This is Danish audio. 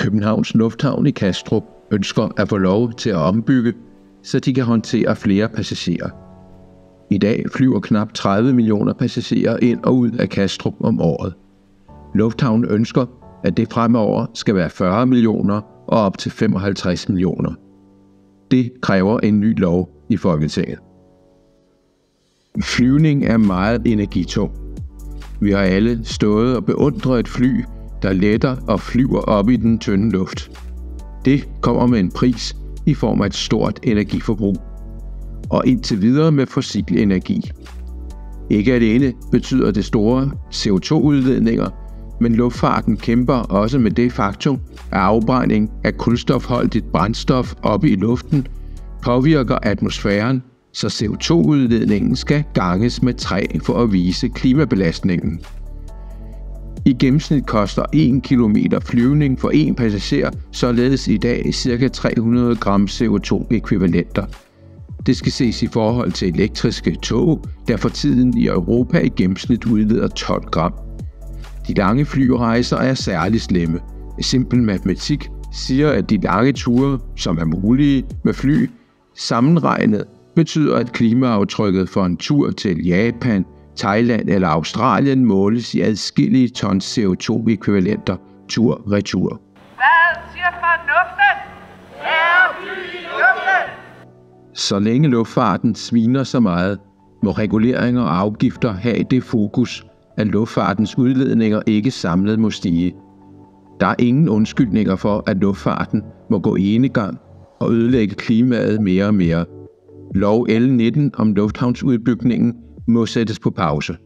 Københavns Lufthavn i Kastrup ønsker at få lov til at ombygge, så de kan håndtere flere passagerer. I dag flyver knap 30 millioner passagerer ind og ud af Kastrup om året. Lufthavnen ønsker, at det fremover skal være 40 millioner og op til 55 millioner. Det kræver en ny lov i Folketinget. Flyvning er meget energitung. Vi har alle stået og beundret et fly, der letter og flyver op i den tynde luft. Det kommer med en pris i form af et stort energiforbrug, og indtil videre med fossil energi. Ikke alene betyder det store CO2-udledninger, men luftfarten kæmper også med det faktum, at afbrænding af kulstofholdigt brændstof oppe i luften påvirker atmosfæren, så CO2-udledningen skal ganges med 3 for at vise klimabelastningen. I gennemsnit koster 1 kilometer flyvning for en passager således i dag ca. 300 gram CO2-ekvivalenter. Det skal ses i forhold til elektriske tog, der for tiden i Europa i gennemsnit udleder 12 gram. De lange flyrejser er særligt slemme. Simpel matematik siger, at de lange ture, som er mulige med fly, sammenregnet betyder, at klimaaftrykket for en tur til Japan, Thailand eller Australien måles i adskillige tons CO2-ekvivalenter tur-retur. Hvad siger fornuften? Er fly i luften? Så længe luftfarten sviner så meget, må reguleringer og afgifter have det fokus, at luftfartens udledninger ikke samlet må stige. Der er ingen undskyldninger for, at luftfarten må gå enegang og ødelægge klimaet mere og mere. Lov L 19 om lufthavnsudbygningen må sættes på pause.